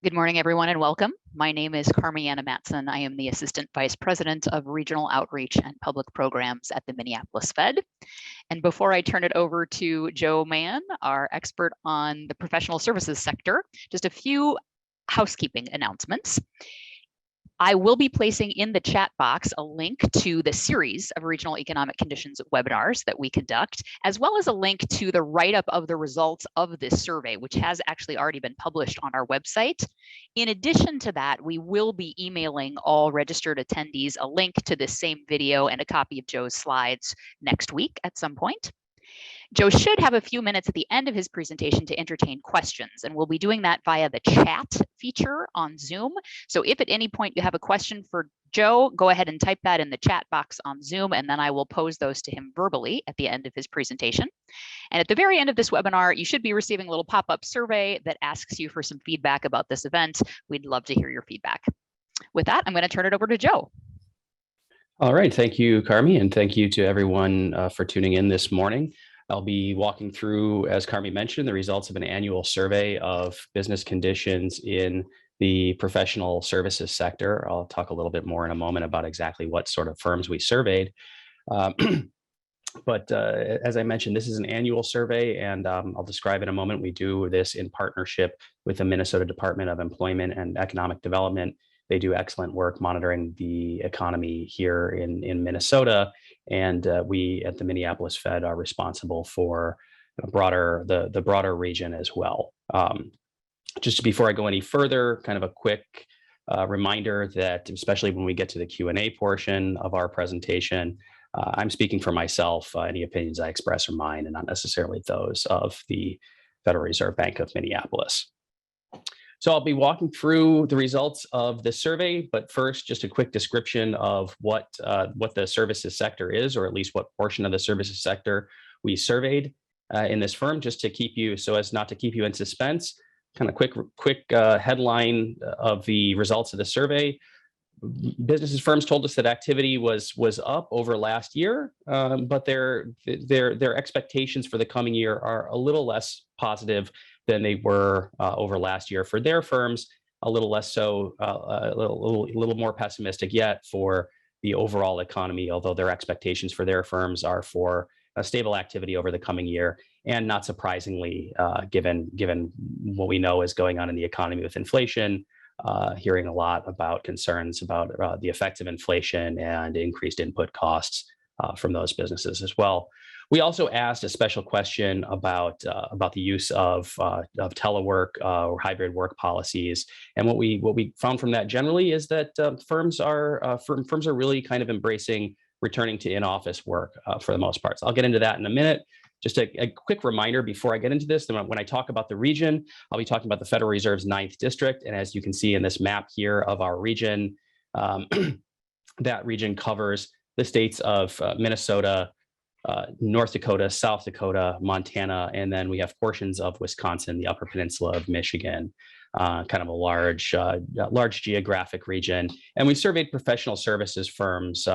Good morning, everyone, and welcome. My name is Carmiana Matson. I am the Assistant Vice President of Regional Outreach and Public Programs at the Minneapolis Fed. And before I turn it over to Joe Mahon, our expert on the professional services sector, just a few housekeeping announcements. I will be placing in the chat box a link to the series of regional economic conditions webinars that we conduct, as well as a link to the write-up of the results of this survey, which has actually already been published on our website. In addition to that, we will be emailing all registered attendees a link to this same video and a copy of Joe's slides next week at some point. Joe should have a few minutes at the end of his presentation to entertain questions, and we'll be doing that via the chat feature on Zoom. So if at any point you have a question for Joe, go ahead and type that in the chat box on Zoom, and then I will pose those to him verbally at the end of his presentation. And at the very end of this webinar, you should be receiving a little pop-up survey that asks you for some feedback about this event. We'd love to hear your feedback. With that, I'm going to turn it over to Joe. All right, thank you, Carmi, and thank you to everyone for tuning in this morning. I'll be walking through, as Carmi mentioned, the results of an annual survey of business conditions in the professional services sector. I'll talk a little bit more in a moment about exactly what sort of firms we surveyed. But as I mentioned, this is an annual survey, and I'll describe in a moment. We do this in partnership with the Minnesota Department of Employment and Economic Development. They do excellent work monitoring the economy here in Minnesota, and we at the Minneapolis Fed are responsible for the broader region as well. Just before I go any further, kind of a quick reminder that, especially when we get to the Q&A portion of our presentation, I'm speaking for myself. Any opinions I express are mine and not necessarily those of the Federal Reserve Bank of Minneapolis. So I'll be walking through the results of the survey, but first, just a quick description of what the services sector is, or at least what portion of the services sector we surveyed in this firm, just to keep you, so as not to keep you in suspense. Kind of quick headline of the results of the survey. Businesses firms told us that activity was up over last year, but their expectations for the coming year are a little less positive than they were over last year for their firms, a little less so, a little more pessimistic yet for the overall economy, although their expectations for their firms are for a stable activity over the coming year. And not surprisingly, given what we know is going on in the economy with inflation, hearing a lot about concerns about the effects of inflation and increased input costs from those businesses as well. We also asked a special question about the use of telework or hybrid work policies, and what we found from that generally is that firms are really kind of embracing returning to in-office work for the most part. So I'll get into that in a minute. Just a quick reminder before I get into this, when I talk about the region, I'll be talking about the Federal Reserve's 9th District, and as you can see in this map here of our region, that region covers the states of Minnesota, North Dakota, South Dakota, Montana, and then we have portions of Wisconsin, the Upper Peninsula of Michigan, kind of a large geographic region. And we surveyed professional services firms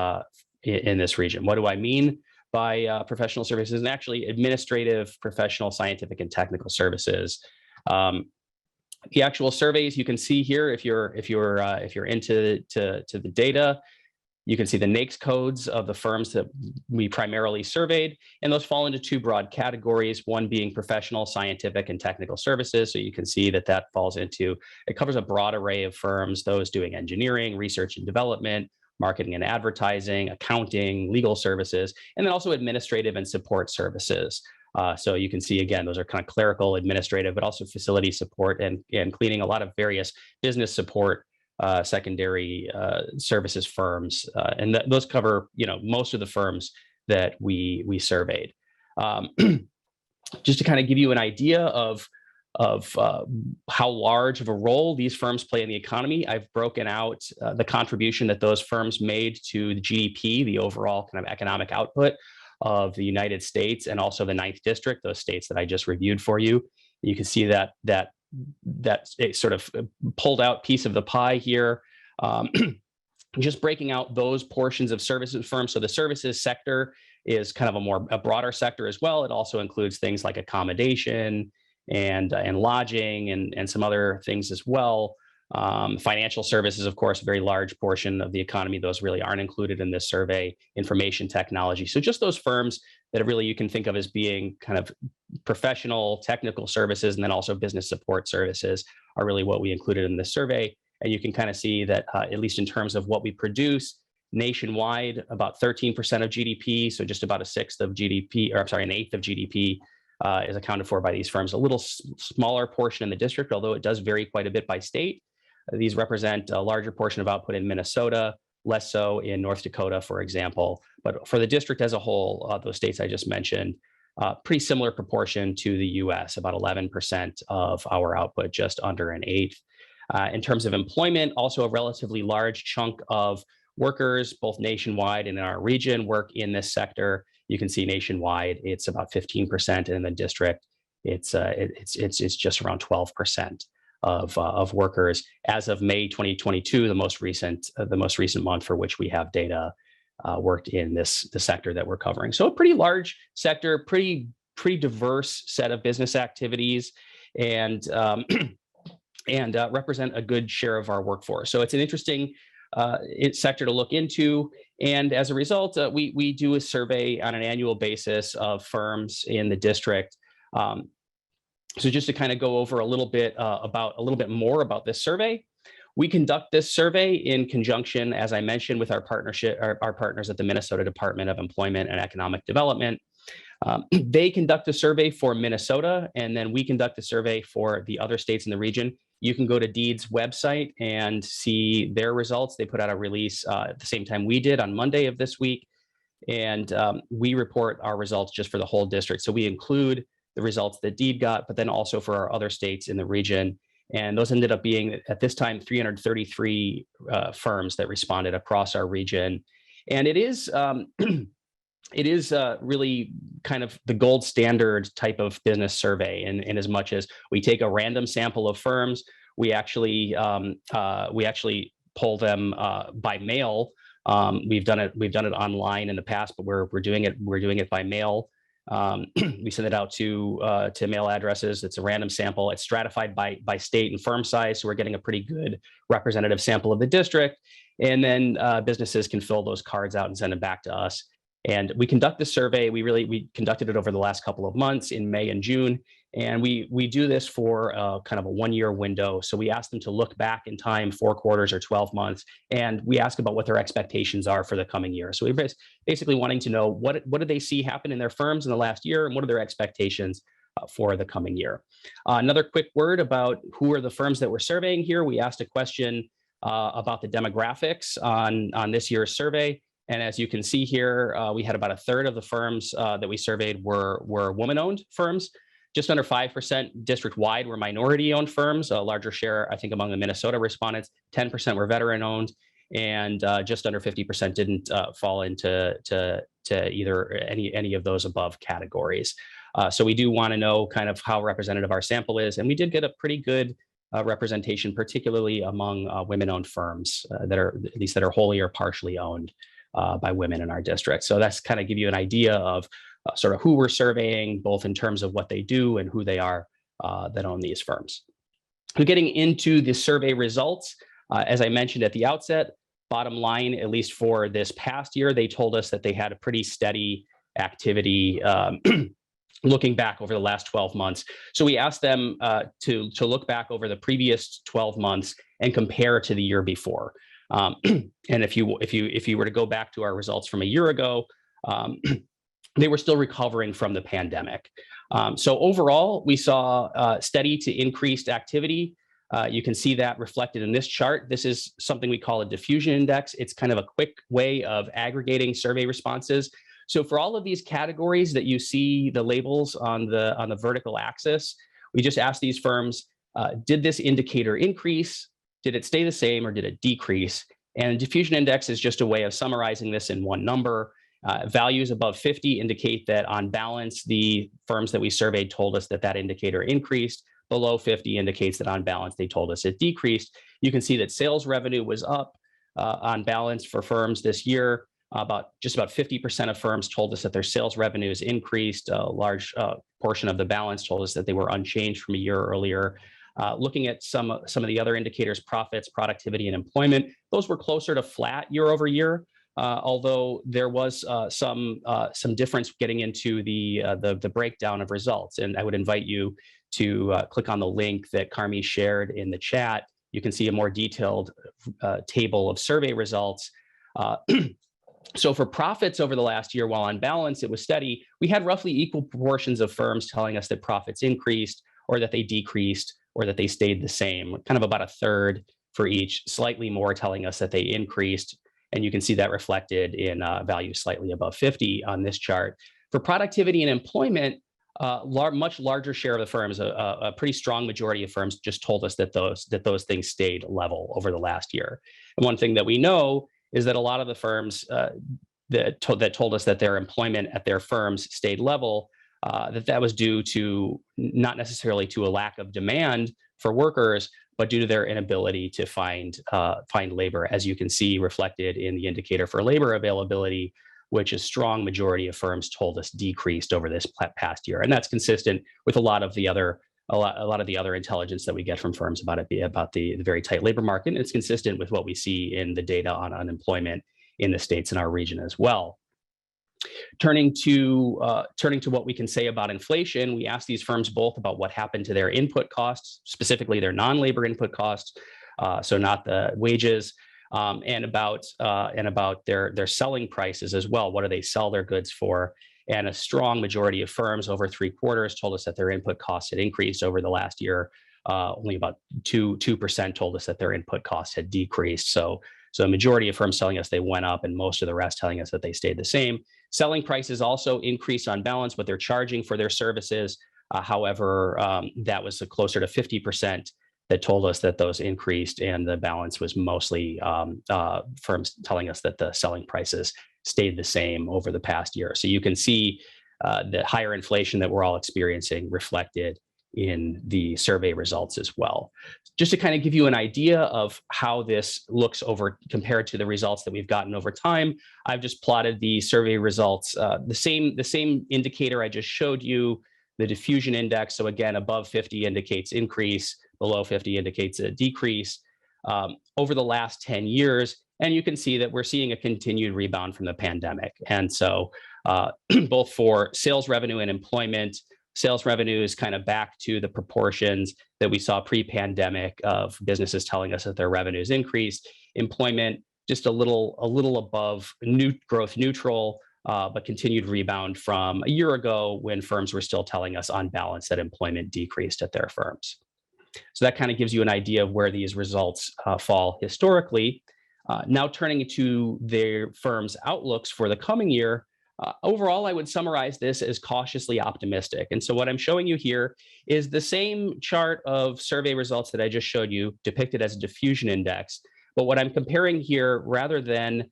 in this region. What do I mean by professional services? And actually administrative, professional, scientific, and technical services. The actual surveys you can see here, if you're into the data. You can see the NAICS codes of the firms that we primarily surveyed, and those fall into two broad categories, one being professional, scientific, and technical services. So you can see that falls into, it covers a broad array of firms, those doing engineering, research and development, marketing and advertising, accounting, legal services, and then also administrative and support services. So you can see, again, those are kind of clerical, administrative, but also facility support and cleaning, a lot of various business support secondary services firms, and those cover most of the firms that we surveyed. Just to kind of give you an idea of how large of a role these firms play in the economy, I've broken out the contribution that those firms made to the GDP, the overall kind of economic output of the United States, and also the 9th District, those states that I just reviewed for you. You can see that sort of pulled out piece of the pie here, just breaking out those portions of services firms. So the services sector is kind of a broader sector as well. It also includes things like accommodation and lodging and some other things as well. Financial services, of course, a very large portion of the economy. Those really aren't included in this survey. Information technology. So just those firms that really you can think of as being kind of professional technical services, and then also business support services are really what we included in this survey. And you can kind of see that at least in terms of what we produce nationwide, about 13% of GDP, so just about a sixth of GDP, or I'm sorry, an eighth of GDP is accounted for by these firms. A little smaller portion in the district, although it does vary quite a bit by state. These represent a larger portion of output in Minnesota, less so in North Dakota, for example. But for the district as a whole, those states I just mentioned, pretty similar proportion to the US, about 11% of our output, just under an eighth. In terms of employment, also a relatively large chunk of workers, both nationwide and in our region, work in this sector. You can see nationwide, it's about 15%, and in the district, it's just around 12% of workers as of May 2022, the most recent month for which we have data worked in the sector that we're covering. So a pretty large sector, pretty diverse set of business activities, and represent a good share of our workforce. So it's an interesting sector to look into. And as a result, we do a survey on an annual basis of firms in the district. So just to kind of go over a little bit more about this survey, we conduct this survey in conjunction, as I mentioned, with our partners at the Minnesota Department of Employment and Economic Development. They conduct a survey for Minnesota, and then we conduct a survey for the other states in the region. You can go to DEED's website and see their results. They put out a release at the same time we did on Monday of this week, and we report our results just for the whole district. So we include the results that DEED got, but then also for our other states in the region. And those ended up being, at this time, 333 firms that responded across our region. And it is really kind of the gold standard type of business survey, in as much as we take a random sample of firms. We actually poll them by mail. We've done it online in the past, but we're doing it by mail. We send it out to mail addresses. It's a random sample. It's stratified by state and firm size, so we're getting a pretty good representative sample of the district. And then businesses can fill those cards out and send them back to us. And we conduct the survey. We conducted it over the last couple of months in May and June. And we do this for kind of a 1-year window. So we ask them to look back in time, 4 quarters or 12 months, and we ask about what their expectations are for the coming year. So we're basically wanting to know what did they see happen in their firms in the last year, and what are their expectations for the coming year. Another quick word about who are the firms that we're surveying here. We asked a question about the demographics on this year's survey. And as you can see here, we had about a third of the firms that we surveyed were woman-owned firms. Just under 5% district-wide were minority-owned firms. A larger share, I think, among the Minnesota respondents. 10% were veteran-owned, and just under 50% didn't fall into either any of those above categories. So we do want to know kind of how representative our sample is, and we did get a pretty good representation, particularly among women-owned firms that are wholly or partially owned by women in our district. So that's kind of give you an idea of sort of who we're surveying, both in terms of what they do and who they are that own these firms. So getting into the survey results, as I mentioned at the outset, bottom line, at least for this past year, they told us that they had a pretty steady activity looking back over the last 12 months. So we asked them to look back over the previous 12 months and compare to the year before. And if you were to go back to our results from a year ago, they were still recovering from the pandemic. So overall, we saw steady to increased activity. You can see that reflected in this chart. This is something we call a diffusion index. It's kind of a quick way of aggregating survey responses. So for all of these categories that you see the labels on the vertical axis, we just asked these firms, did this indicator increase? Did it stay the same, or did it decrease? And diffusion index is just a way of summarizing this in one number. Values above 50 indicate that on balance, the firms that we surveyed told us that indicator increased. Below 50 indicates that on balance, they told us it decreased. You can see that sales revenue was up on balance for firms this year. Just about 50% of firms told us that their sales revenues increased. A large portion of the balance told us that they were unchanged from a year earlier. Looking at some of the other indicators, profits, productivity, and employment, those were closer to flat year over year. Although there was some difference getting into the breakdown of results, and I would invite you to click on the link that Carmi shared in the chat. You can see a more detailed table of survey results. So for profits over the last year, while on balance it was steady, we had roughly equal proportions of firms telling us that profits increased, or that they decreased, or that they stayed the same. Kind of about a third for each. Slightly more telling us that they increased. And you can see that reflected in values slightly above 50 on this chart. For productivity and employment, much larger share of the firms, a pretty strong majority of firms, just told us that those things stayed level over the last year. And one thing that we know is that a lot of the firms that told us that their employment at their firms stayed level, that was due to not necessarily to a lack of demand for workers, but due to their inability to find labor, as you can see reflected in the indicator for labor availability, which a strong majority of firms told us decreased over this past year. And that's consistent with a lot of the other intelligence that we get from firms about the very tight labor market. And it's consistent with what we see in the data on unemployment in the states in our region as well. Turning to what we can say about inflation, we asked these firms both about what happened to their input costs, specifically their non-labor input costs, so not the wages, and about their selling prices as well. What do they sell their goods for? And a strong majority of firms, over 3/4, told us that their input costs had increased over the last year. Only about 2% told us that their input costs had decreased. So a majority of firms telling us they went up, and most of the rest telling us that they stayed the same. Selling prices also increased on balance, what they're charging for their services. However, that was closer to 50% that told us that those increased, and the balance was mostly firms telling us that the selling prices stayed the same over the past year. So you can see the higher inflation that we're all experiencing reflected in the survey results as well. Just to kind of give you an idea of how this looks compared to the results that we've gotten over time, I've just plotted the survey results, the same indicator I just showed you, the diffusion index. So again, above 50 indicates increase, below 50 indicates a decrease over the last 10 years. And you can see that we're seeing a continued rebound from the pandemic. And so both for sales revenue and employment, sales revenue is kind of back to the proportions that we saw pre-pandemic of businesses telling us that their revenues increased. Employment just a little above growth neutral, but continued rebound from a year ago when firms were still telling us on balance that employment decreased at their firms. So that kind of gives you an idea of where these results fall historically. Now turning to their firms' outlooks for the coming year, overall, I would summarize this as cautiously optimistic. And so what I'm showing you here is the same chart of survey results that I just showed you, depicted as a diffusion index. But what I'm comparing here, rather than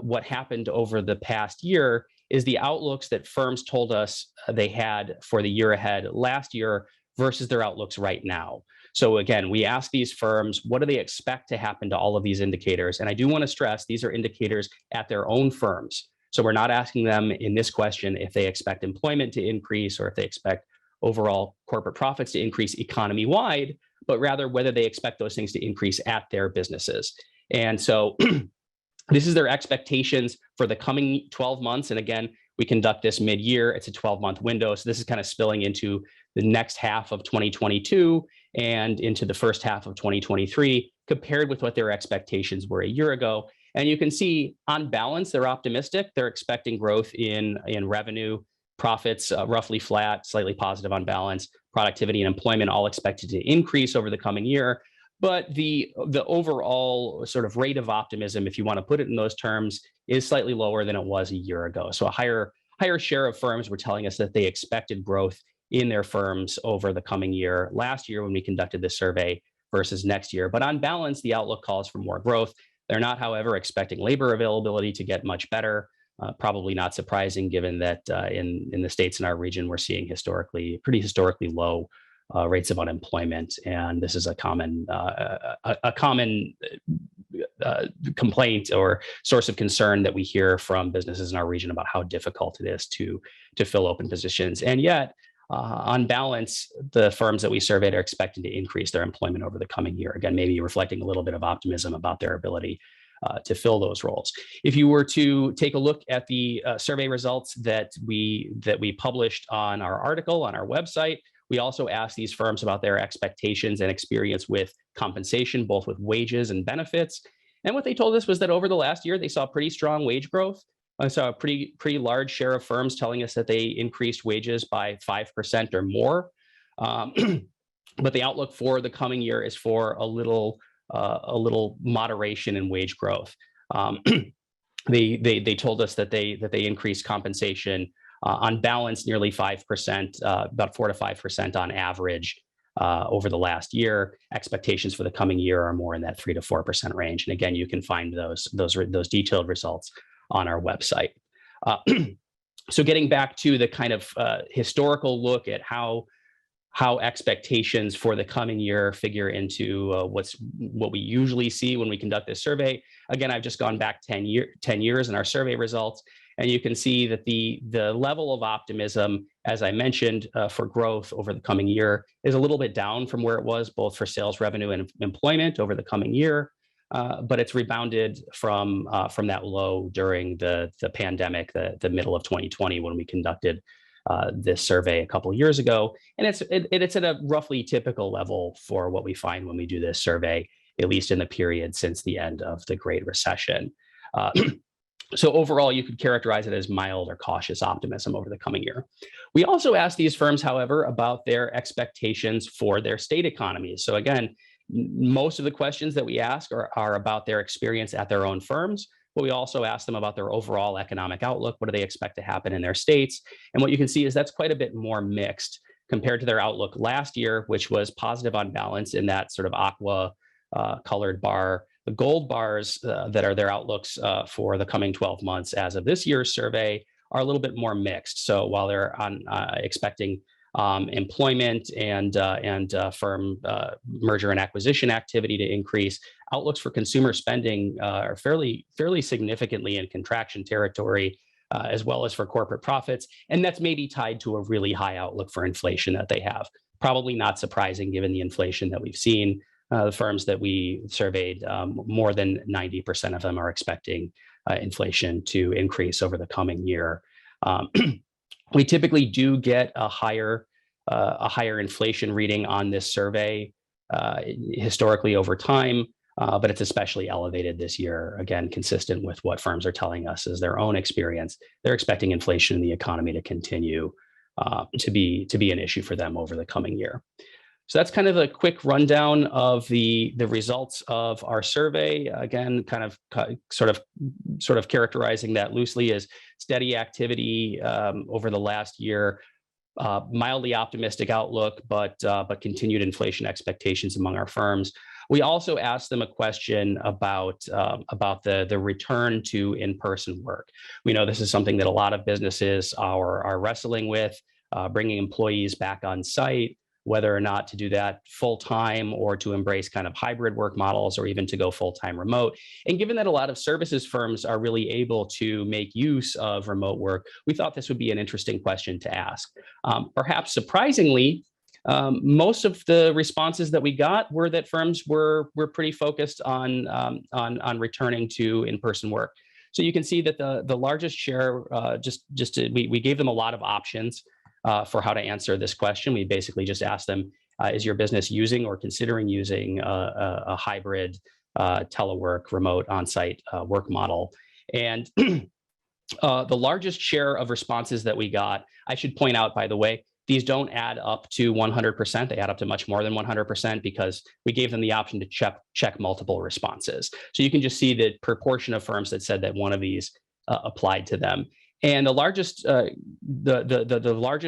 what happened over the past year, is the outlooks that firms told us they had for the year ahead last year versus their outlooks right now. So again, we ask these firms, what do they expect to happen to all of these indicators? And I do want to stress, these are indicators at their own firms. So we're not asking them in this question if they expect employment to increase or if they expect overall corporate profits to increase economy-wide, but rather whether they expect those things to increase at their businesses. And so this is their expectations for the coming 12 months. And again, we conduct this mid-year. It's a 12-month window. So this is kind of spilling into the next half of 2022 and into the first half of 2023, compared with what their expectations were a year ago. And you can see on balance, they're optimistic. They're expecting growth in revenue, profits roughly flat, slightly positive on balance, productivity and employment all expected to increase over the coming year. But the overall sort of rate of optimism, if you want to put it in those terms, is slightly lower than it was a year ago. So a higher share of firms were telling us that they expected growth in their firms over the coming year last year when we conducted this survey versus next year. But on balance, the outlook calls for more growth. They're not, however, expecting labor availability to get much better. Probably not surprising, given that in the states in our region, we're seeing pretty historically low rates of unemployment, and this is a common complaint or source of concern that we hear from businesses in our region about how difficult it is to fill open positions. And yet, on balance, the firms that we surveyed are expecting to increase their employment over the coming year. Again, maybe reflecting a little bit of optimism about their ability to fill those roles. If you were to take a look at the survey results that we published on our article on our website, we also asked these firms about their expectations and experience with compensation, both with wages and benefits. And what they told us was that over the last year, they saw pretty strong wage growth. I saw a pretty large share of firms telling us that they increased wages by 5% or more. But the outlook for the coming year is for a little moderation in wage growth. They told us that they increased compensation on balance nearly 5%, about 4 to 5% on average over the last year. Expectations for the coming year are more in that 3 to 4% range. And again, you can find those detailed results on our website. So getting back to the kind of historical look at how expectations for the coming year figure into what we usually see when we conduct this survey. Again, I've just gone back 10 years in our survey results, and you can see that the level of optimism, as I mentioned, for growth over the coming year is a little bit down from where it was, both for sales revenue and employment over the coming year. But it's rebounded from that low during the pandemic, the middle of 2020, when we conducted this survey a couple of years ago. And it's at a roughly typical level for what we find when we do this survey, at least in the period since the end of the Great Recession. So overall, you could characterize it as mild or cautious optimism over the coming year. We also asked these firms, however, about their expectations for their state economies. So again, most of the questions that we ask are about their experience at their own firms, but we also ask them about their overall economic outlook. What do they expect to happen in their states? And what you can see is that's quite a bit more mixed compared to their outlook last year, which was positive on balance in that sort of aqua colored bar. The gold bars that are their outlooks for the coming 12 months as of this year's survey are a little bit more mixed. So while they're expecting employment and firm merger and acquisition activity to increase, outlooks for consumer spending are fairly significantly in contraction territory, as well as for corporate profits. And that's maybe tied to a really high outlook for inflation that they have. Probably not surprising given the inflation that we've seen. The firms that we surveyed, more than 90% of them are expecting inflation to increase over the coming year. We typically do get a higher inflation reading on this survey historically over time, but it's especially elevated this year. Again, consistent with what firms are telling us is their own experience. They're expecting inflation in the economy to continue to be an issue for them over the coming year. So that's kind of a quick rundown of the results of our survey. Again, kind of sort of characterizing that loosely as steady activity over the last year, mildly optimistic outlook, but continued inflation expectations among our firms. We also asked them a question about the return to in-person work. We know this is something that a lot of businesses are wrestling with, bringing employees back on site, whether or not to do that full-time or to embrace kind of hybrid work models or even to go full-time remote. And given that a lot of services firms are really able to make use of remote work, we thought this would be an interesting question to ask. Perhaps surprisingly, most of the responses that we got were that firms were pretty focused on returning to in-person work. So you can see that the largest share, we gave them a lot of options for how to answer this question. We basically just asked them, is your business using or considering using a hybrid telework, remote on-site work model? And the largest share of responses that we got, I should point out, by the way, these don't add up to 100%. They add up to much more than 100% because we gave them the option to check multiple responses. So you can just see the proportion of firms that said that one of these applied to them. And the largest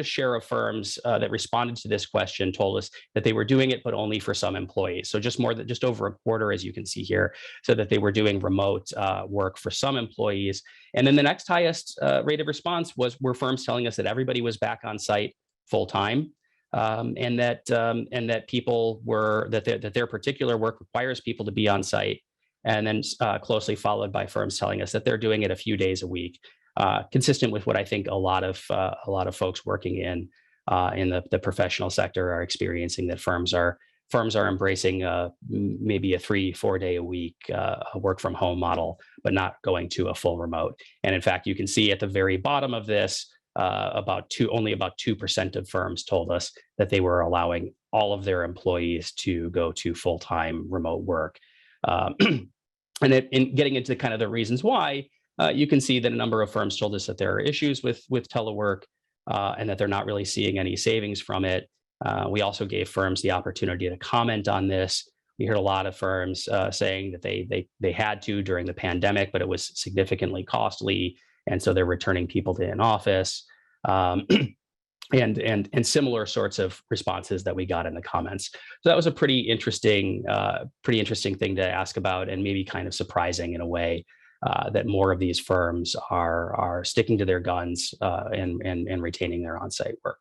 share of firms that responded to this question told us that they were doing it, but only for some employees. So just over a quarter, as you can see here, so that they were doing remote work for some employees. And then the next highest rate of response were firms telling us that everybody was back on site full time, and that people that their particular work requires people to be on site and then closely followed by firms telling us that they're doing it a few days a week, consistent with what I think a lot of folks working in the professional sector are experiencing, that firms are embracing maybe a 3-4 day a week work from home model, but not going to a full remote. And in fact, you can see at the very bottom of this, only about 2% of firms told us that they were allowing all of their employees to go to full-time remote work. And in getting into kind of the reasons why, you can see that a number of firms told us that there are issues with telework, and that they're not really seeing any savings from it. We also gave firms the opportunity to comment on this. We heard a lot of firms saying that they had to during the pandemic, but it was significantly costly, and so they're returning people to in-office, and similar sorts of responses that we got in the comments. So that was a pretty interesting thing to ask about, and maybe kind of surprising in a way. That more of these firms are sticking to their guns and retaining their on-site work.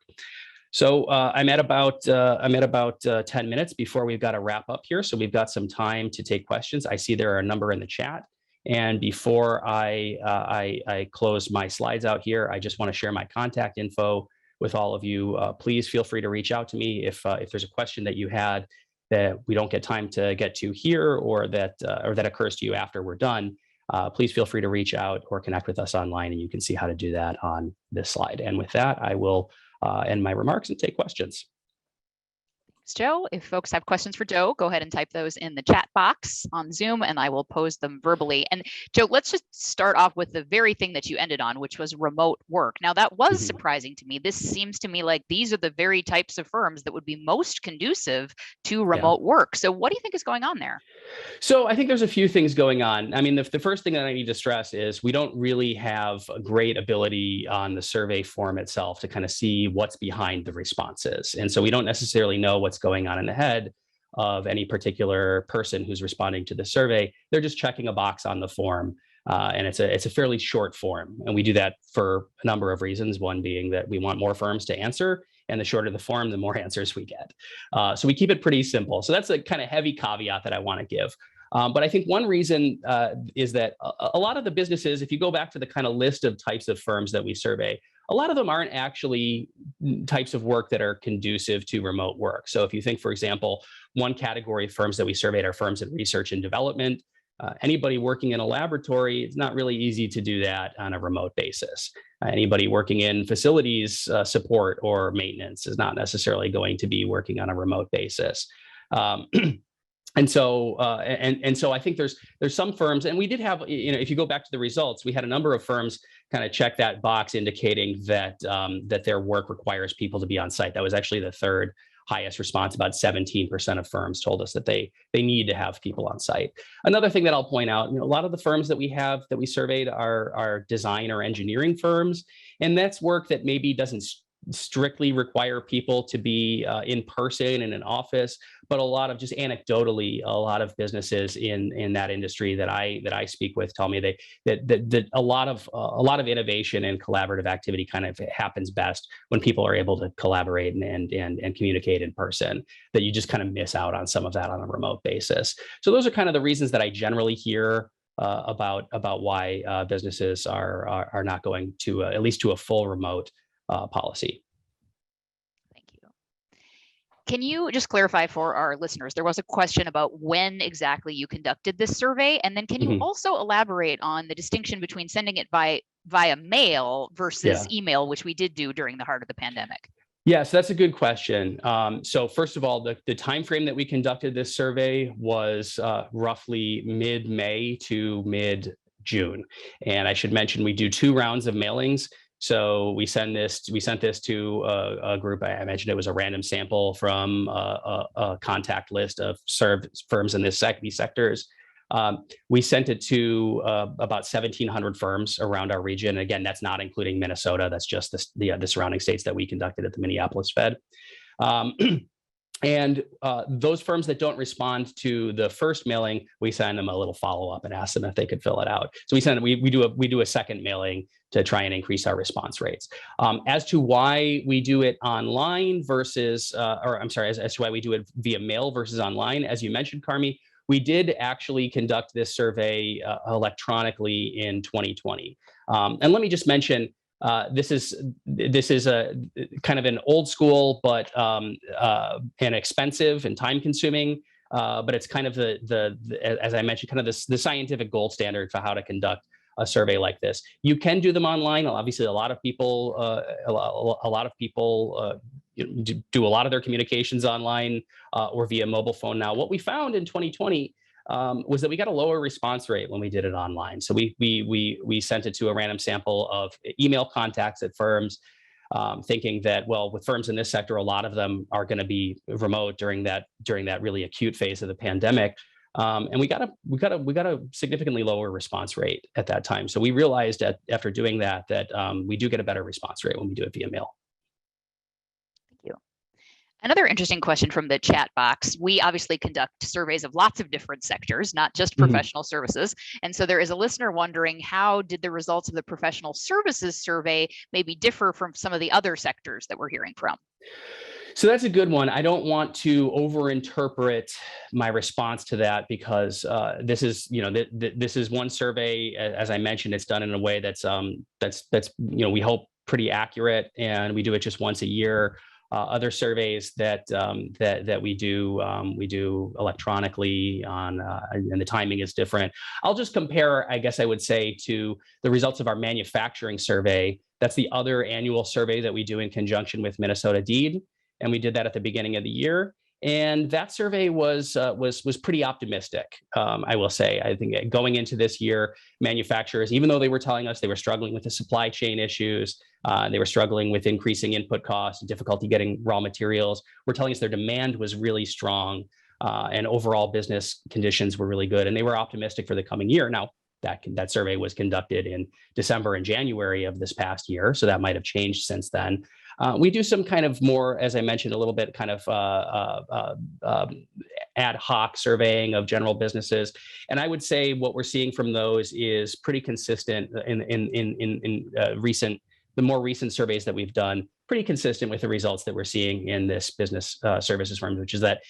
So I'm at about 10 minutes before we've got to wrap up here. So we've got some time to take questions. I see there are a number in the chat. And before I close my slides out here, I just want to share my contact info with all of you. Please feel free to reach out to me if there's a question that you had that we don't get time to get to here, or that occurs to you after we're done. Please feel free to reach out or connect with us online, and you can see how to do that on this slide. And with that, I will end my remarks and take questions. Thanks, Joe. If folks have questions for Joe, go ahead and type those in the chat box on Zoom, and I will pose them verbally. And Joe, let's just start off with the very thing that you ended on, which was remote work. Now, that was surprising to me. This seems to me like these are the very types of firms that would be most conducive to remote work. So what do you think is going on there? So I think there's a few things going on. I mean, the first thing that I need to stress is we don't really have a great ability on the survey form itself to kind of see what's behind the responses. And so we don't necessarily know what's going on in the head of any particular person who's responding to the survey. They're just checking a box on the form. And it's a fairly short form. And we do that for a number of reasons, one being that we want more firms to answer, and the shorter the form, the more answers we get. So we keep it pretty simple. So that's a kind of heavy caveat that I want to give. But I think one reason is that a lot of the businesses, if you go back to the kind of list of types of firms that we survey, a lot of them aren't actually types of work that are conducive to remote work. So if you think, for example, one category of firms that we surveyed are firms in research and development. Anybody working in a laboratory, it's not really easy to do that on a remote basis. Anybody working in facilities support or maintenance is not necessarily going to be working on a remote basis. And so I think there's some firms, and we did have, if you go back to the results, we had a number of firms kind of check that box indicating that that their work requires people to be on site. That was actually the third highest response. About 17% of firms told us that they need to have people on site. Another thing that I'll point out, a lot of the firms that we surveyed are design or engineering firms, and that's work that maybe doesn't strictly require people to be in person in an office, but a lot of just anecdotally, a lot of businesses in that industry that I speak with tell me that a lot of innovation and collaborative activity kind of happens best when people are able to collaborate and communicate in person, that you just kind of miss out on some of that on a remote basis. So those are kind of the reasons that I generally hear about why businesses are not going to at least to a full remote policy. Thank you. Can you just clarify for our listeners, there was a question about when exactly you conducted this survey, and then can you also elaborate on the distinction between sending it via mail versus email, which we did do during the heart of the pandemic? Yeah, so that's a good question. So first of all, the time frame that we conducted this survey was roughly mid-May to mid-June. And I should mention we do 2 rounds of mailings. So we sent this to a group. I mentioned it was a random sample from a contact list of served firms in these sectors. We sent it to about 1,700 firms around our region. Again, that's not including Minnesota. That's just the surrounding states that we conducted at the Minneapolis Fed. And those firms that don't respond to the first mailing, we send them a little follow-up and ask them if they could fill it out. So we do a second mailing to try and increase our response rates. As to why we do it online versus, as to why we do it via mail versus online, as you mentioned, Carmi, we did actually conduct this survey electronically in 2020. And let me just mention, this is a kind of an old school, but and expensive and time consuming. But it's kind of as I mentioned, kind of the scientific gold standard for how to conduct a survey like this. You can do them online. Obviously, a lot of people do a lot of their communications online or via mobile phone now. What we found in 2020 was that we got a lower response rate when we did it online. So we sent it to a random sample of email contacts at firms, thinking that, well, with firms in this sector, a lot of them are going to be remote during that really acute phase of the pandemic. And we got a significantly lower response rate at that time. So we realized after doing that we do get a better response rate when we do it via mail. Thank you. Another interesting question from the chat box. We obviously conduct surveys of lots of different sectors, not just professional services. And so there is a listener wondering, how did the results of the professional services survey maybe differ from some of the other sectors that we're hearing from? So that's a good one. I don't want to overinterpret my response to that, because this is one survey. As I mentioned, it's done in a way that's we hope pretty accurate, and we do it just once a year. Other surveys that we do electronically and the timing is different. I'll just compare, I guess I would say, to the results of our manufacturing survey. That's the other annual survey that we do in conjunction with Minnesota DEED. And we did that at the beginning of the year. And that survey was pretty optimistic, I will say. I think going into this year, manufacturers, even though they were telling us they were struggling with the supply chain issues, they were struggling with increasing input costs and difficulty getting raw materials, were telling us their demand was really strong, and overall business conditions were really good. And they were optimistic for the coming year. Now, that survey was conducted in December and January of this past year, so that might have changed since then. We do some kind of more, as I mentioned, a little bit kind of ad hoc surveying of general businesses, and I would say what we're seeing from those is pretty consistent in the more recent surveys that we've done. Pretty consistent with the results that we're seeing in this business services firm, which is that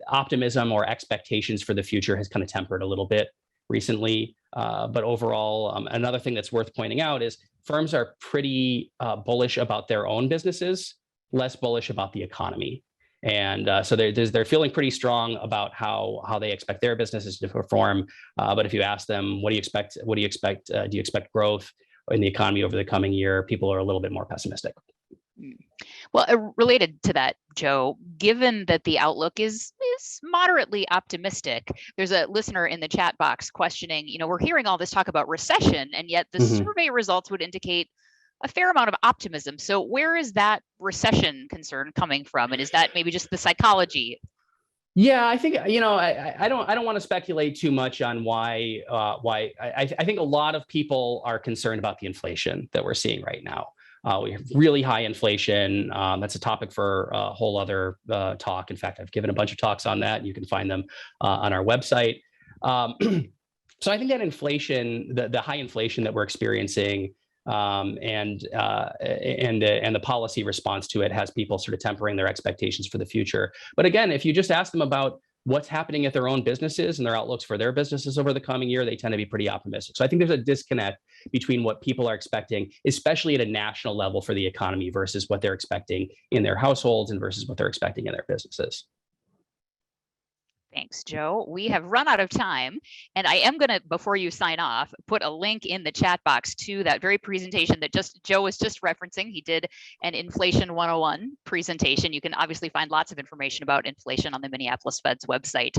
optimism or expectations for the future has kind of tempered a little bit recently. But overall, another thing that's worth pointing out is firms are pretty bullish about their own businesses, less bullish about the economy. And so they're feeling pretty strong about how they expect their businesses to perform. But if you ask them, what do you expect? Do you expect growth in the economy over the coming year? People are a little bit more pessimistic. Well, related to that, Joe, given that the outlook is moderately optimistic, there's a listener in the chat box questioning, we're hearing all this talk about recession, and yet the survey results would indicate a fair amount of optimism. So where is that recession concern coming from? And is that maybe just the psychology? Yeah, I think, I don't want to speculate too much on why. I think a lot of people are concerned about the inflation that we're seeing right now. We have really high inflation. That's a topic for a whole other talk. In fact, I've given a bunch of talks on that. You can find them on our website. So I think that inflation, the high inflation that we're experiencing, and the policy response to it has people sort of tempering their expectations for the future. But again, if you just ask them about what's happening at their own businesses and their outlooks for their businesses over the coming year, they tend to be pretty optimistic. So I think there's a disconnect between what people are expecting, especially at a national level for the economy, versus what they're expecting in their households and versus what they're expecting in their businesses. Thanks, Joe. We have run out of time, and I am going to, before you sign off, put a link in the chat box to that very presentation that Joe was just referencing. He did an Inflation 101 presentation. You can obviously find lots of information about inflation on the Minneapolis Fed's website.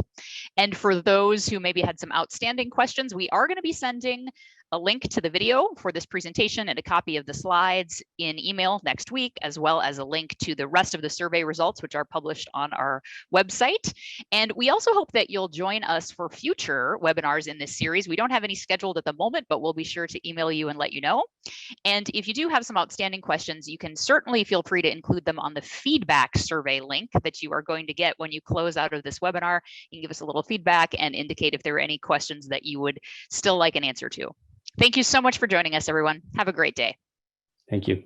And for those who maybe had some outstanding questions, we are going to be sending a link to the video for this presentation and a copy of the slides in email next week, as well as a link to the rest of the survey results, which are published on our website. And we also hope that you'll join us for future webinars in this series. We don't have any scheduled at the moment, but we'll be sure to email you and let you know. And if you do have some outstanding questions, you can certainly feel free to include them on the feedback survey link that you are going to get when you close out of this webinar. You can give us a little feedback and indicate if there are any questions that you would still like an answer to. Thank you so much for joining us, everyone. Have a great day. Thank you.